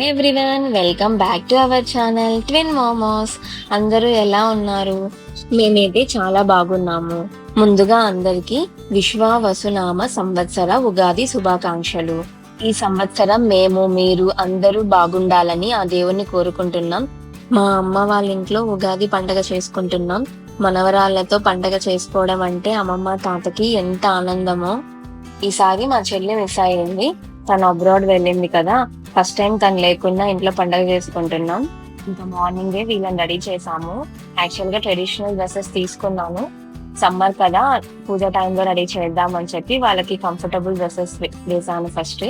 Everyone, welcome back to our channel twin momos. అందరూ ఎలా ఉన్నారు? మేమైతే చాలా బాగున్నాము. ముందుగా అందరికీ విశ్వావసునామ సంవత్సర ఉగాది శుభాకాంక్షలు. ఈ సంవత్సరం మీరు అందరూ బాగుండాలని ఆ దేవుణ్ణి కోరుకుంటున్నాం. మా అమ్మ వాళ్ళ ఇంట్లో ఉగాది పండగ చేసుకుంటున్నాం. మనవరాళ్లతో పండగ చేసుకోవడం అంటే అమ్మమ్మ తాతకి ఎంత ఆనందమో. ఈసారి మా చెల్లి మిస్ అయ్యింది. తను అబ్రాడ్ వెళ్ళింది కదా, ఫస్ట్ టైం తను లేకుండా ఇంట్లో పండగ చేసుకుంటున్నాం. ఇంకా మార్నింగే వీళ్ళని రెడీ చేసాము. యాక్చువల్ గా ట్రెడిషనల్ డ్రెస్సెస్ తీసుకున్నాను. సమ్మర్ కదా, పూజ టైంలో రెడీ చేద్దాం అని చెప్పి వాళ్ళకి కంఫర్టబుల్ డ్రెస్సెస్ వేసాను ఫస్ట్.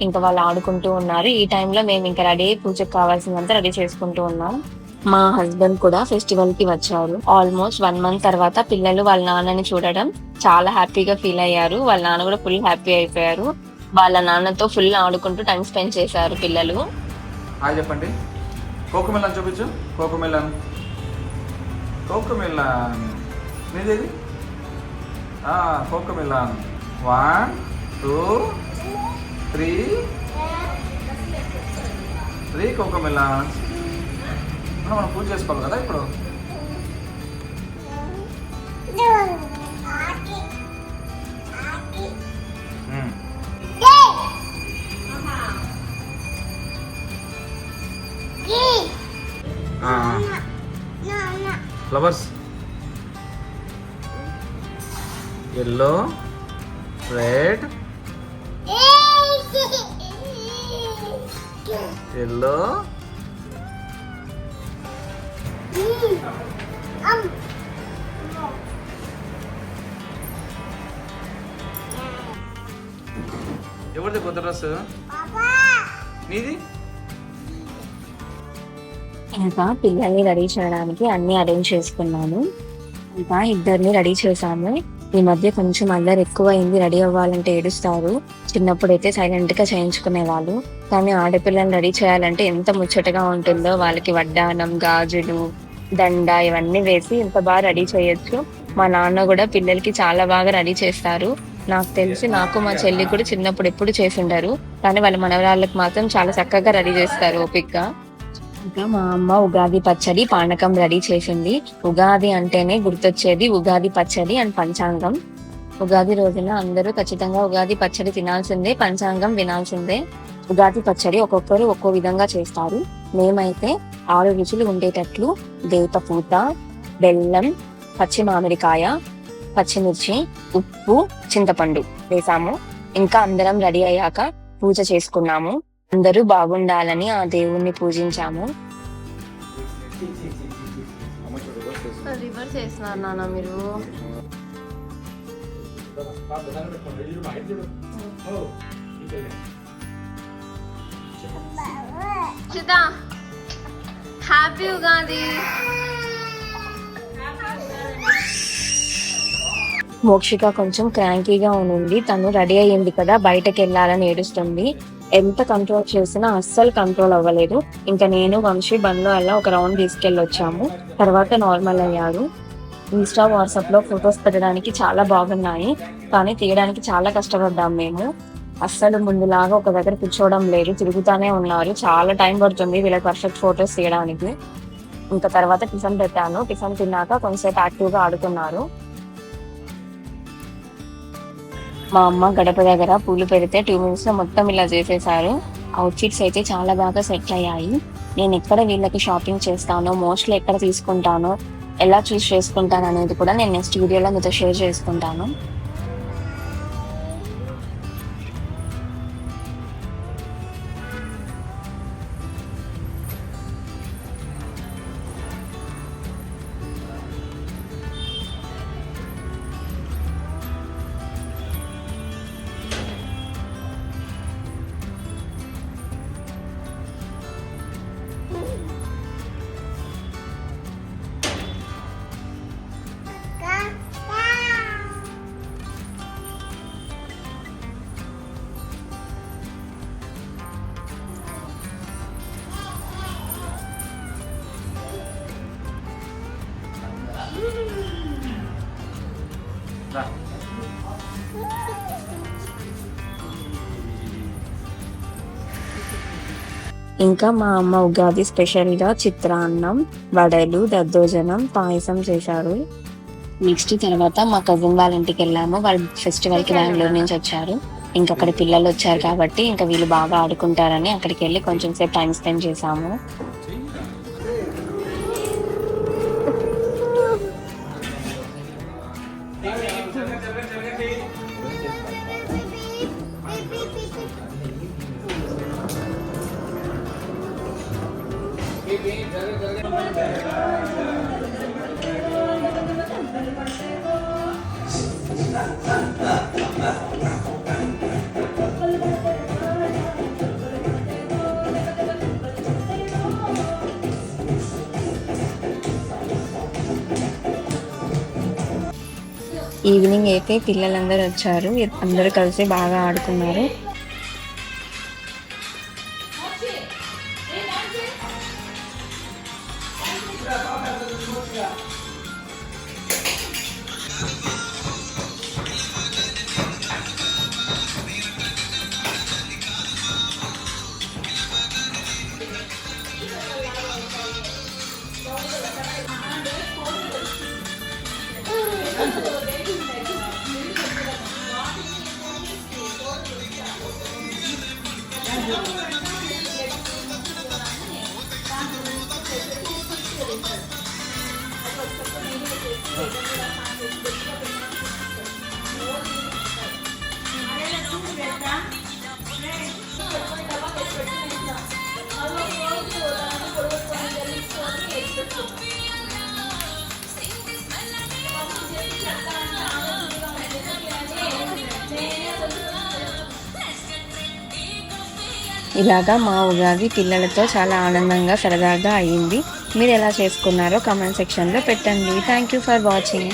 ఇంకా వాళ్ళు ఆడుకుంటూ ఉన్నారు. ఈ టైంలో మేము ఇంకా రెడీ పూజకు కావాల్సినంత రెడీ చేసుకుంటూ ఉన్నాం. మా హస్బెండ్ కూడా ఫెస్టివల్ కి వచ్చారు. ఆల్మోస్ట్ 1 month తర్వాత పిల్లలు వాళ్ళ నాన్నని చూడడం చాలా హ్యాపీగా ఫీల్ అయ్యారు. వాళ్ళ నాన్న కూడా ఫుల్ హ్యాపీ అయిపోయారు. వాళ్ళ నాన్నతో ఫుల్ ఆడుకుంటూ టైం స్పెండ్ చేశారు పిల్లలు. చెప్పండి. కోకోమెలన్ చూపించు. కోకోమెలన్ నీదేది? Cocomelon 1 2 3 Cocomelon. మనం పూజ చేసుకోవాలి కదా ఇప్పుడు. ఫ్లవర్స్ ఎల్లో, రెడ్, ఎల్లో, ఎవరిది కొత్త డ్రెస్? నీది? ఇంకా పిల్లల్ని రెడీ చేయడానికి అన్ని అరేంజ్ చేసుకున్నాను. ఇంకా ఇద్దరిని రెడీ చేశాము. ఈ మధ్య కొంచెం అల్లరి ఎక్కువ అయింది. రెడీ అవ్వాలంటే ఏడుస్తారు. చిన్నప్పుడైతే సైలెంట్ గా చేయించుకునే వాళ్ళు. కానీ ఆడపిల్లల్ని రెడీ చేయాలంటే ఎంత ముచ్చటగా ఉంటుందో. వాళ్ళకి వడ్డానం, గాజులు, దండ ఇవన్నీ వేసి ఎంత బాగా రెడీ చేయొచ్చు. మా నాన్న కూడా పిల్లలకి చాలా బాగా రెడీ చేస్తారు. నాకు తెలిసి నాకు మా చెల్లి కూడా చిన్నప్పుడు ఎప్పుడు చేసిండారు. కానీ వాళ్ళ మనవరాళ్ళకి మాత్రం చాలా చక్కగా రెడీ చేస్తారు ఓపిక్గా. ఇంకా మా అమ్మ ఉగాది పచ్చడి, పానకం రెడీ చేసింది. ఉగాది అంటేనే గుర్తొచ్చేది ఉగాది పచ్చడి అండ్ పంచాంగం. ఉగాది రోజున అందరూ ఖచ్చితంగా ఉగాది పచ్చడి తినాల్సిందే, పంచాంగం వినాల్సిందే. ఉగాది పచ్చడి ఒక్కొక్కరు ఒక్కో విధంగా చేస్తారు. మేమైతే 6 రుచులు ఉండేటట్లు వేప పూత, బెల్లం, పచ్చి మామిడికాయ, పచ్చిమిర్చి, ఉప్పు, చింతపండు వేసాము. ఇంకా అందరం రెడీ అయ్యాక పూజ చేసుకున్నాము. అందరూ బాగుండాలని ఆ దేవుణ్ణి పూజించాము. రివర్స్ చేస్తున్నారు నాన్న మీరు. హ్యాపీ ఉగాది. మోక్షిక కొంచెం క్రాంకీగా ఉంది. తను రెడీ అయ్యింది కదా, బయటకు వెళ్ళాలని ఏడుస్తుంది. ఎంత కంట్రోల్ చేసినా అస్సలు కంట్రోల్ అవ్వలేదు. ఇంకా నేను వంశీ బండ్లో అలా ఒక రౌండ్ తీసుకెళ్ళి వచ్చాము. తర్వాత నార్మల్ అయ్యారు. ఇన్స్టా, వాట్సాప్ లో ఫొటోస్ పెట్టడానికి చాలా బాగున్నాయి, కానీ తీయడానికి చాలా కష్టపడ్డాం మేము. అస్సలు ముందులాగా ఒక దగ్గర కూర్చోవడం లేదు, తిరుగుతానే ఉన్నారు. చాలా టైం పడుతుంది వీళ్ళకి పర్ఫెక్ట్ ఫొటోస్ తీయడానికి. ఇంకా తర్వాత టిఫిన్ పెట్టాను. టిఫిన్ తిన్నాక కొంచెంసేపు యాక్టివ్ గా ఆడుతున్నారు. మా అమ్మ గడప దగ్గర పూలు పెడితే 2 minutes లో మొత్తం ఇలా చేసేసారు. అవుట్ఫిట్స్ అయితే చాలా బాగా సెట్ అయ్యాయి. నేను ఎక్కడ వీళ్ళకి షాపింగ్ చేస్తానో, మోస్ట్లీ ఎక్కడ తీసుకుంటానో, ఎలా చూస్ చేసుకుంటాను అనేది కూడా నేను నెక్స్ట్ వీడియోలో మీతో షేర్ చేసుకుంటాను. ఇంకా మా అమ్మ ఉగాది స్పెషల్గా చిత్రాన్నం, వడలు, దద్దోజనం, పాయసం చేశారు. నెక్స్ట్ తర్వాత మా కజిన్ వాళ్ళ ఇంటికి వెళ్ళాము. వాళ్ళు ఫెస్టివల్కి బెంగళూరు నుంచి వచ్చారు. ఇంకా అక్కడ పిల్లలు వచ్చారు కాబట్టి ఇంకా వీళ్ళు బాగా ఆడుకుంటారని అక్కడికి వెళ్ళి కొంచెం సేపు టైం స్పెండ్ చేశాము. ఈవినింగ్ అయితే పిల్లలందరూ వచ్చారు. అందరూ కలిసి బాగా ఆడుకున్నారు. ఇలాగా మా ఉగాది పిల్లలతో చాలా ఆనందంగా సరదాగా అయ్యింది. మీరు ఎలా చేసుకున్నారో కామెంట్ సెక్షన్లో పెట్టండి. Thank you for watching.